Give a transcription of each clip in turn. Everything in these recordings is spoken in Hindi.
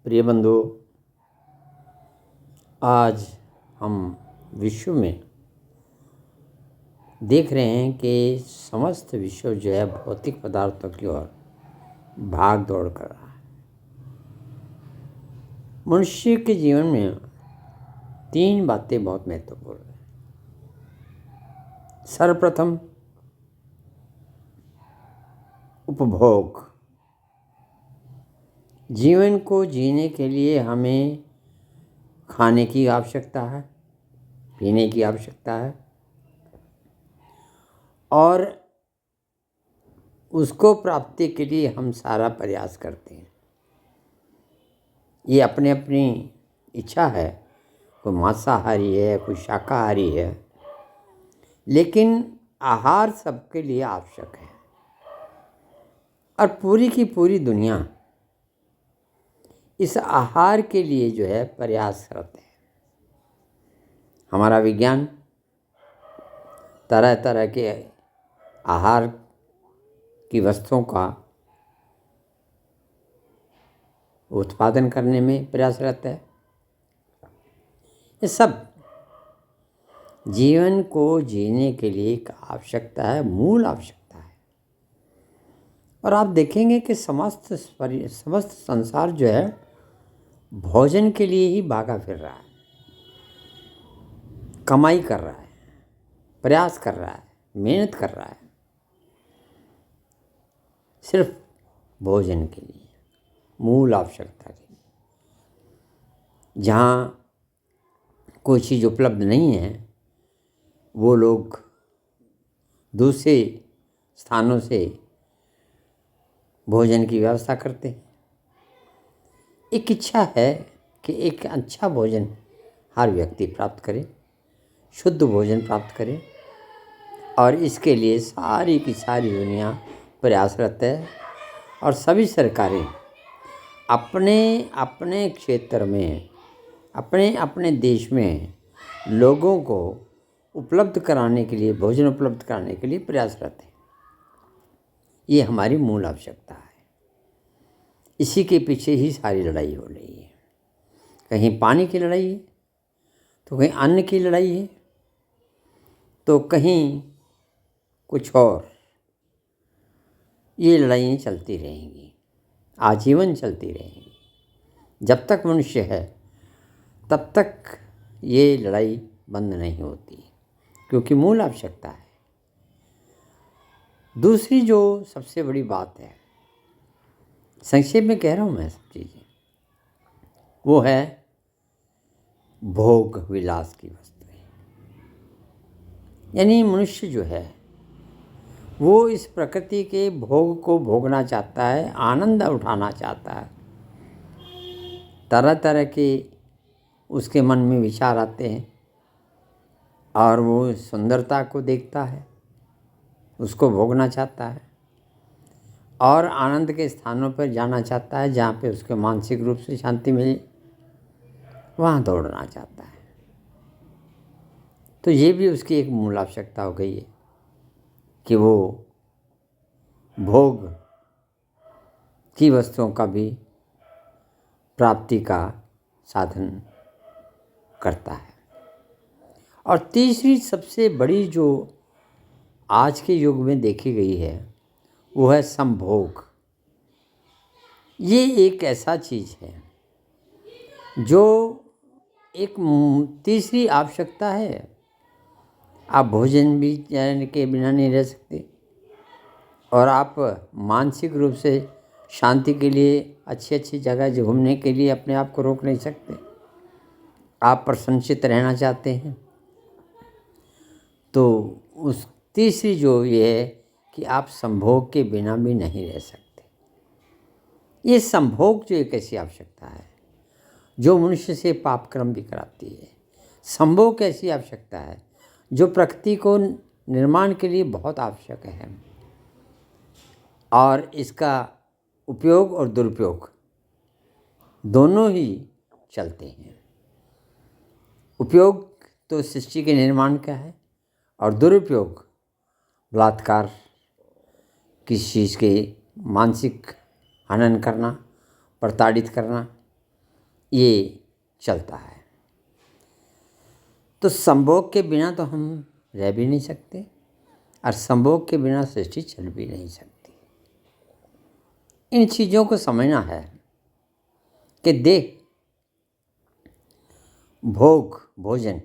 प्रिय बंधु, आज हम विश्व में देख रहे हैं कि समस्त विश्व जो है भौतिक पदार्थों की ओर भाग दौड़ कर रहा है। मनुष्य के जीवन में 3 बातें बहुत महत्वपूर्ण हैं। सर्वप्रथम उपभोग। जीवन को जीने के लिए हमें खाने की आवश्यकता है, पीने की आवश्यकता है और उसको प्राप्ति के लिए हम सारा प्रयास करते हैं। ये अपनी अपनी इच्छा है, कोई मांसाहारी है, कोई शाकाहारी है, लेकिन आहार सबके लिए आवश्यक है और पूरी की पूरी दुनिया इस आहार के लिए जो है प्रयासरत है। हमारा विज्ञान तरह तरह के आहार की वस्तुओं का उत्पादन करने में प्रयासरत है। ये सब जीवन को जीने के लिए एक आवश्यकता है, मूल आवश्यकता है। और आप देखेंगे कि समस्त संसार जो है भोजन के लिए ही भागा फिर रहा है, कमाई कर रहा है, प्रयास कर रहा है, मेहनत कर रहा है, सिर्फ भोजन के लिए, मूल आवश्यकता के लिए। जहाँ कोई चीज़ उपलब्ध नहीं है, वो लोग दूसरे स्थानों से भोजन की व्यवस्था करते हैं। एक इच्छा है कि एक अच्छा भोजन हर व्यक्ति प्राप्त करे, शुद्ध भोजन प्राप्त करे और इसके लिए सारी की सारी दुनिया प्रयासरत है। और सभी सरकारें अपने अपने क्षेत्र में, अपने अपने देश में लोगों को उपलब्ध कराने के लिए, भोजन उपलब्ध कराने के लिए प्रयासरत है। ये हमारी मूल आवश्यकता है। इसी के पीछे ही सारी लड़ाई हो रही है। कहीं पानी की लड़ाई है, तो कहीं अन्न की लड़ाई है, तो कहीं कुछ और। ये लड़ाइयाँ चलती रहेंगी, आजीवन चलती रहेंगी। जब तक मनुष्य है तब तक ये लड़ाई बंद नहीं होती, क्योंकि मूल आवश्यकता है। दूसरी जो सबसे बड़ी बात है, संक्षेप में कह रहा हूँ मैं सब चीज़ें, वो है भोग विलास की वस्तुएं। यानी मनुष्य जो है वो इस प्रकृति के भोग को भोगना चाहता है, आनंद उठाना चाहता है। तरह तरह के उसके मन में विचार आते हैं और वो सुंदरता को देखता है, उसको भोगना चाहता है और आनंद के स्थानों पर जाना चाहता है, जहाँ पे उसके मानसिक रूप से शांति मिले, वहाँ दौड़ना चाहता है। तो ये भी उसकी एक मूल आवश्यकता हो गई है कि वो भोग की वस्तुओं का भी प्राप्ति का साधन करता है। और तीसरी सबसे बड़ी जो आज के युग में देखी गई है, वो है संभोग। ये एक ऐसा चीज़ है जो एक तीसरी आवश्यकता है। आप भोजन भी के बिना नहीं रह सकते और आप मानसिक रूप से शांति के लिए अच्छी अच्छी जगह घूमने के लिए अपने आप को रोक नहीं सकते। आप प्रसन्नचित्त रहना चाहते हैं, तो उस तीसरी जो ये है कि आप संभोग के बिना भी नहीं रह सकते। ये संभोग जो एक ऐसी आवश्यकता है जो मनुष्य से पाप कर्म भी कराती है। संभोग ऐसी आवश्यकता है जो प्रकृति को निर्माण के लिए बहुत आवश्यक है और इसका उपयोग और दुरुपयोग दोनों ही चलते हैं। उपयोग तो सृष्टि के निर्माण का है और दुरुपयोग बलात्कार, किसी चीज़ के मानसिक हनन करना, प्रताड़ित करना, ये चलता है। तो संभोग के बिना तो हम रह भी नहीं सकते और संभोग के बिना सृष्टि चल भी नहीं सकती। इन चीज़ों को समझना है कि देह, भोग, भोजन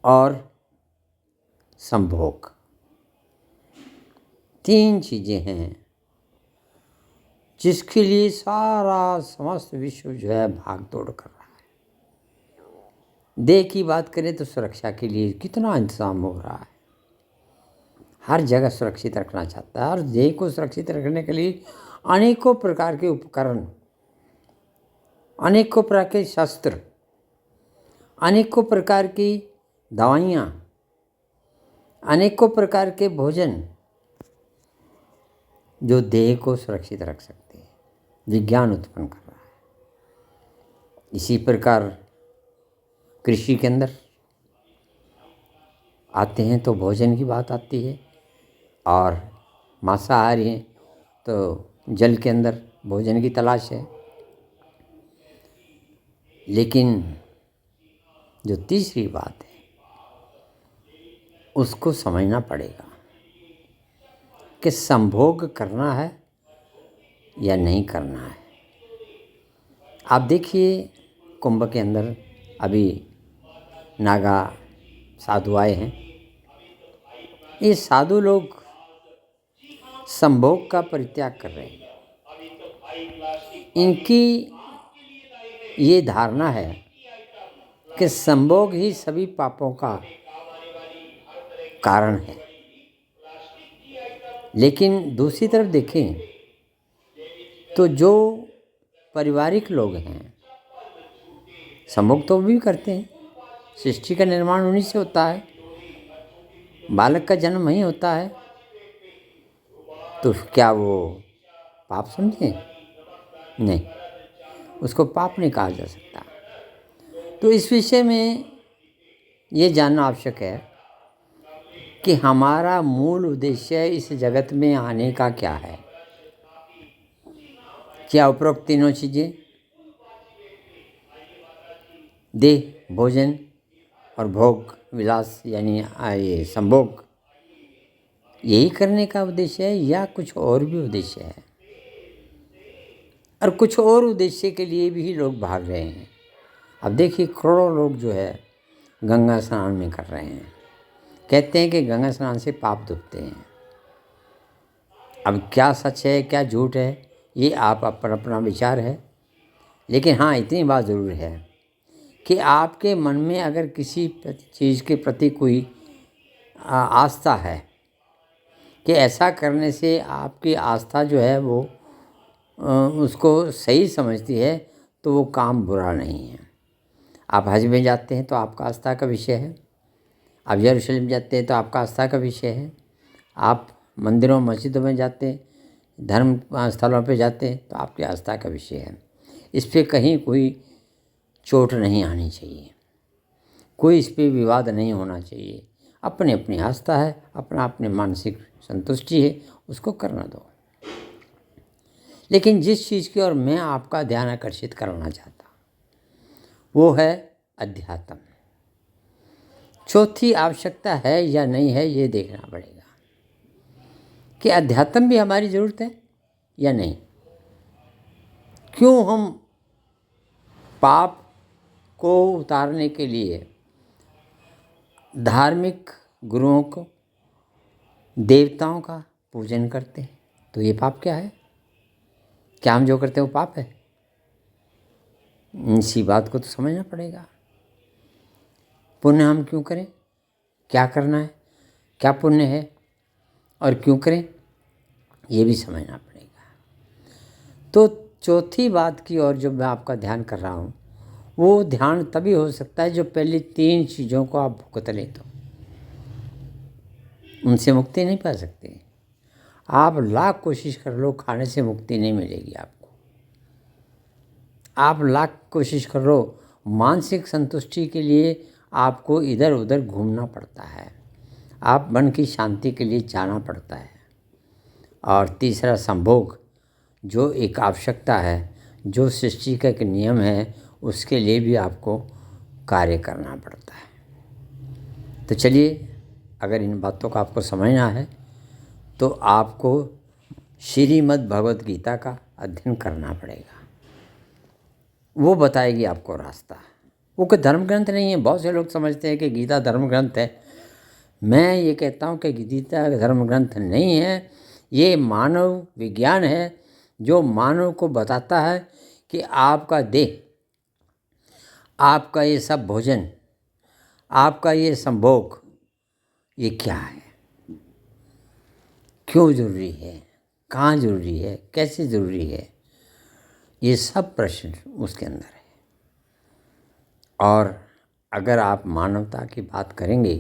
और संभोग, तीन चीज़ें हैं जिसके लिए सारा समस्त विश्व जो है भाग दौड़ कर रहा है। देह की बात करें तो सुरक्षा के लिए कितना इंतजाम हो रहा है, हर जगह सुरक्षित रखना चाहता है और देह को सुरक्षित रखने के लिए अनेकों प्रकार के उपकरण, अनेकों प्रकार के शस्त्र, अनेकों प्रकार की दवाइयाँ, अनेकों प्रकार के भोजन जो देह को सुरक्षित रख सकते हैं, विज्ञान उत्पन्न कर रहा है। इसी प्रकार कृषि के अंदर आते हैं तो भोजन की बात आती है, और मांसाहारी हैं तो जल के अंदर भोजन की तलाश है। लेकिन जो तीसरी बात है उसको समझना पड़ेगा कि संभोग करना है या नहीं करना है। आप देखिए कुंभ के अंदर अभी नागा साधु आए हैं। ये साधु लोग संभोग का परित्याग कर रहे हैं। इनकी ये धारणा है कि संभोग ही सभी पापों का कारण है। लेकिन दूसरी तरफ देखें तो जो पारिवारिक लोग हैं संभोग तो भी करते हैं। सृष्टि का निर्माण उन्हीं से होता है, बालक का जन्म वहीं होता है, तो क्या वो पाप समझे? नहीं, उसको पाप नहीं कहा जा सकता। तो इस विषय में ये जानना आवश्यक है कि हमारा मूल उद्देश्य इस जगत में आने का क्या है। क्या उपरोक्त तीनों चीज़ें, देह, भोजन और भोग विलास यानी ये संभोग, यही करने का उद्देश्य है या कुछ और भी उद्देश्य है? और कुछ और उद्देश्य के लिए भी लोग भाग रहे हैं। अब देखिए करोड़ों लोग जो है गंगा स्नान में कर रहे हैं, कहते हैं कि गंगा स्नान से पाप धुलते हैं। अब क्या सच है क्या झूठ है ये आप अपना विचार है। लेकिन हाँ, इतनी बात ज़रूर है कि आपके मन में अगर किसी चीज़ के प्रति कोई आस्था है कि ऐसा करने से आपकी आस्था जो है वो उसको सही समझती है, तो वो काम बुरा नहीं है। आप हज में जाते हैं तो आपका आस्था का विषय है, आप यरूशलेम जाते हैं तो आपका आस्था का विषय है, आप मंदिरों मस्जिदों में जाते हैं, धर्म स्थलों पे जाते हैं तो आपकी आस्था का विषय है। इस पर कहीं कोई चोट नहीं आनी चाहिए, कोई इस पर विवाद नहीं होना चाहिए। अपनी अपनी आस्था है, अपना अपने मानसिक संतुष्टि है, उसको करना दो। लेकिन जिस चीज़ की ओर मैं आपका ध्यान आकर्षित करना चाहता वो है अध्यात्म। चौथी आवश्यकता है या नहीं है ये देखना पड़ेगा कि अध्यात्म भी हमारी ज़रूरत है या नहीं। क्यों हम पाप को उतारने के लिए धार्मिक गुरुओं को, देवताओं का पूजन करते हैं? तो ये पाप क्या है? क्या हम जो करते हैं वो पाप है? इसी बात को तो समझना पड़ेगा। पुण्य हम क्यों करें, क्या करना है, क्या पुण्य है और क्यों करें, ये भी समझना पड़ेगा। तो चौथी बात की ओर जो मैं आपका ध्यान कर रहा हूँ वो ध्यान तभी हो सकता है जो पहली तीन चीज़ों को आप भुगत लें, तो उनसे मुक्ति नहीं पा सकते। आप लाख कोशिश कर लो, खाने से मुक्ति नहीं मिलेगी आपको। आप लाख कोशिश कर लो, मानसिक संतुष्टि के लिए आपको इधर उधर घूमना पड़ता है, आप मन की शांति के लिए जाना पड़ता है। और तीसरा संभोग, जो एक आवश्यकता है जो सृष्टि का एक नियम है उसके लिए भी आपको कार्य करना पड़ता है। तो चलिए, अगर इन बातों का आपको समझना है तो आपको श्रीमद् भगवत गीता का अध्ययन करना पड़ेगा। वो बताएगी आपको रास्ता। वो कोई धर्म ग्रंथ नहीं है। बहुत से लोग समझते हैं कि गीता धर्म ग्रंथ है। मैं ये कहता हूँ कि गीता धर्म ग्रंथ नहीं है, ये मानव विज्ञान है जो मानव को बताता है कि आपका देह, आपका ये सब भोजन, आपका ये संभोग, ये क्या है, क्यों ज़रूरी है, कहाँ ज़रूरी है, कैसे ज़रूरी है, ये सब प्रश्न उसके अंदर है। और अगर आप मानवता की बात करेंगे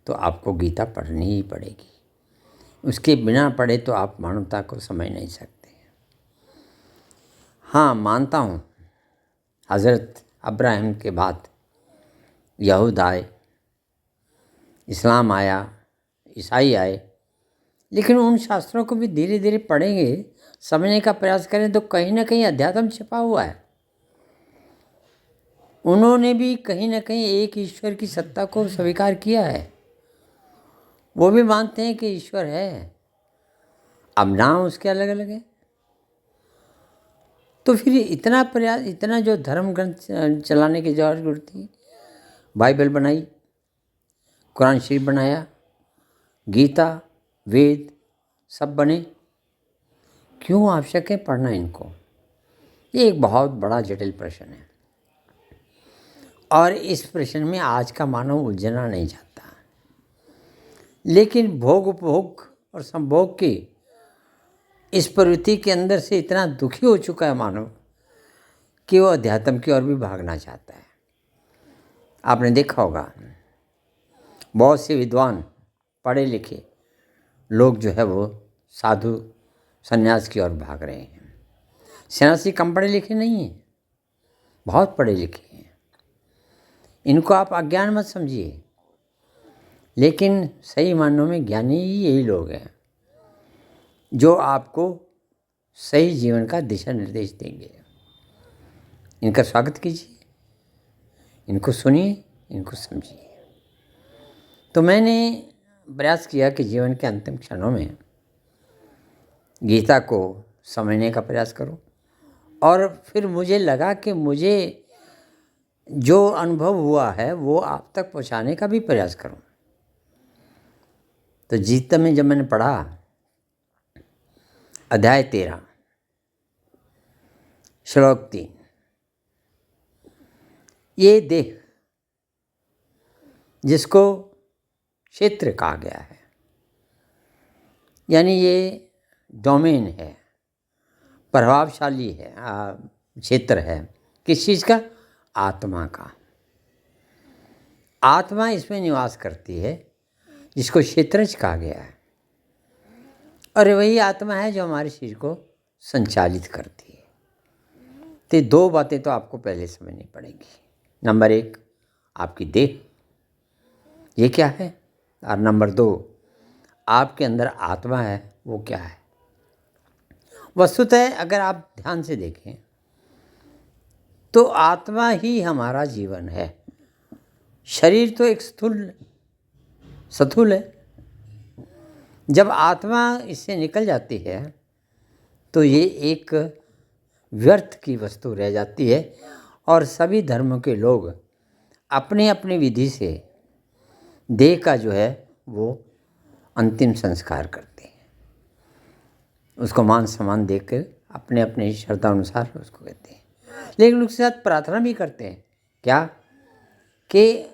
तो आपको गीता पढ़नी ही पड़ेगी। उसके बिना पढ़े तो आप मानवता को समझ नहीं सकते। हाँ, मानता हूँ हज़रत अब्राहम के बाद यहूद आए, इस्लाम आया, ईसाई आए, लेकिन उन शास्त्रों को भी धीरे धीरे पढ़ेंगे, समझने का प्रयास करें तो कहीं ना कहीं अध्यात्म छिपा हुआ है। उन्होंने भी कहीं ना कहीं एक ईश्वर की सत्ता को स्वीकार किया है। वो भी मानते हैं कि ईश्वर है, अब नाम उसके अलग अलग है। तो फिर इतना प्रयास, इतना जो धर्म ग्रंथ चलाने की जरूरत थी, बाइबल बनाई, कुरान शरीफ बनाया, गीता, वेद सब बने, क्यों आवश्यक है पढ़ना इनको? ये एक बहुत बड़ा जटिल प्रश्न है और इस प्रश्न में आज का मानव उलझना नहीं चाहता। लेकिन भोग उपभोग और संभोग की इस प्रवृत्ति के अंदर से इतना दुखी हो चुका है मानव कि वो अध्यात्म की ओर भी भागना चाहता है। आपने देखा होगा बहुत से विद्वान पढ़े लिखे लोग जो है वो साधु संन्यास की ओर भाग रहे हैं। सन्यासी कम पढ़े लिखे नहीं हैं, बहुत पढ़े लिखे हैं। इनको आप अज्ञान मत समझिए, लेकिन सही मानों में ज्ञानी ही यही लोग हैं जो आपको सही जीवन का दिशा निर्देश देंगे। इनका स्वागत कीजिए, इनको सुनिए, इनको समझिए। तो मैंने प्रयास किया कि जीवन के अंतिम क्षणों में गीता को समझने का प्रयास करूं, और फिर मुझे लगा कि मुझे जो अनुभव हुआ है वो आप तक पहुंचाने का भी प्रयास करूं। तो गीता में जब मैंने पढ़ा अध्याय 13 श्लोक 3, ये देह जिसको क्षेत्र कहा गया है, यानी ये डोमेन है, प्रभावशाली है, क्षेत्र है, किस चीज़ का? आत्मा का। आत्मा इसमें निवास करती है जिसको क्षेत्रज कहा गया है, और वही आत्मा है जो हमारे शरीर को संचालित करती है। तो ये दो बातें तो आपको पहले समझनी पड़ेगी। नंबर 1 आपकी देह, ये क्या है, और नंबर 2 आपके अंदर आत्मा है, वो क्या है। वस्तुतः अगर आप ध्यान से देखें तो आत्मा ही हमारा जीवन है। शरीर तो एक स्थूल है। जब आत्मा इससे निकल जाती है तो ये एक व्यर्थ की वस्तु रह जाती है, और सभी धर्मों के लोग अपने अपने विधि से देह का जो है वो अंतिम संस्कार करते हैं। उसको मान सम्मान देकर अपने अपने श्रद्धा अनुसार उसको कहते हैं। लेकिन उसके साथ प्रार्थना भी करते हैं, क्या? कि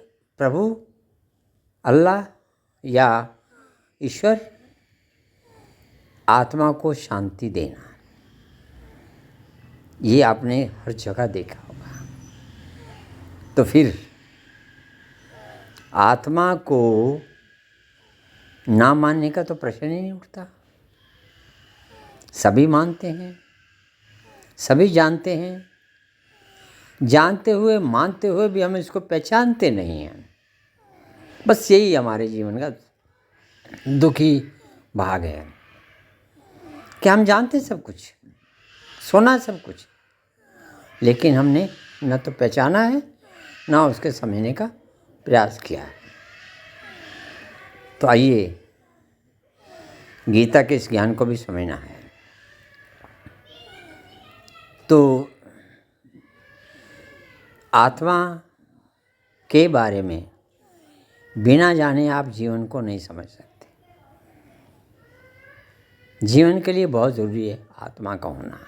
प्रभु अल्लाह या ईश्वर आत्मा को शांति देना। ये आपने हर जगह देखा होगा। तो फिर आत्मा को ना मानने का तो प्रश्न ही नहीं उठता। सभी मानते हैं, सभी जानते हैं, जानते हुए मानते हुए भी हम इसको पहचानते नहीं हैं। बस यही हमारे जीवन का दुखी भाग है कि हम जानते सब कुछ, सुना सब कुछ, लेकिन हमने न तो पहचाना है ना उसके समझने का प्रयास किया है। तो आइए गीता के इस ज्ञान को भी समझना है। तो आत्मा के बारे में बिना जाने आप जीवन को नहीं समझ सकते। जीवन के लिए बहुत ज़रूरी है आत्मा का होना।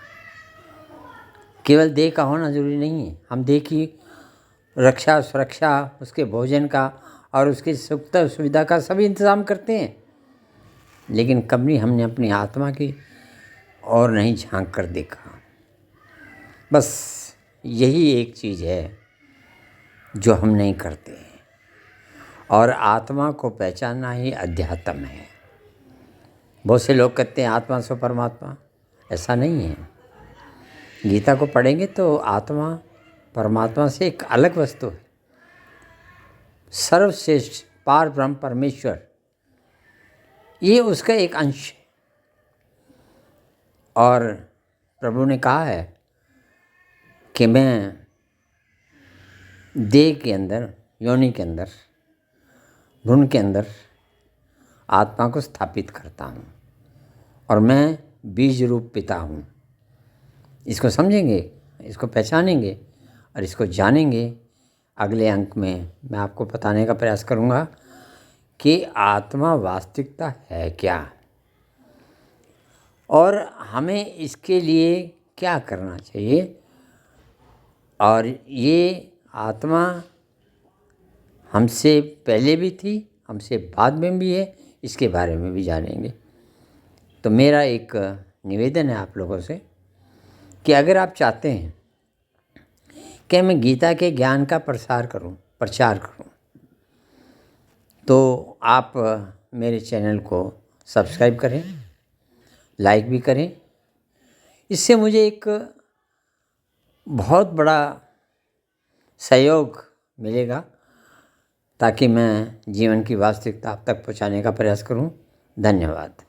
केवल देह का होना ज़रूरी नहीं है। हम देह की रक्षा, सुरक्षा, उसके भोजन का और उसकी सुख सुविधा का सभी इंतज़ाम करते हैं, लेकिन कभी हमने अपनी आत्मा की और नहीं झांक कर देखा। बस यही एक चीज़ है जो हम नहीं करते हैं। और आत्मा को पहचानना ही अध्यात्म है। बहुत से लोग कहते हैं आत्मा सो परमात्मा, ऐसा नहीं है। गीता को पढ़ेंगे तो आत्मा परमात्मा से एक अलग वस्तु है, सर्वश्रेष्ठ पार ब्रह्म परमेश्वर, ये उसका एक अंश है। और प्रभु ने कहा है कि मैं देह के अंदर, योनि के अंदर, भ्रूण के अंदर आत्मा को स्थापित करता हूँ और मैं बीज रूप पिता हूँ। इसको समझेंगे, इसको पहचानेंगे और इसको जानेंगे। अगले अंक में मैं आपको बताने का प्रयास करूँगा कि आत्मा वास्तविकता है क्या और हमें इसके लिए क्या करना चाहिए। और ये आत्मा हमसे पहले भी थी, हमसे बाद में भी है, इसके बारे में भी जानेंगे। तो मेरा एक निवेदन है आप लोगों से कि अगर आप चाहते हैं कि मैं गीता के ज्ञान का प्रचार करूं, तो आप मेरे चैनल को सब्सक्राइब करें, लाइक भी करें। इससे मुझे एक बहुत बड़ा सहयोग मिलेगा ताकि मैं जीवन की वास्तविकता आप तक पहुंचाने का प्रयास करूं। धन्यवाद।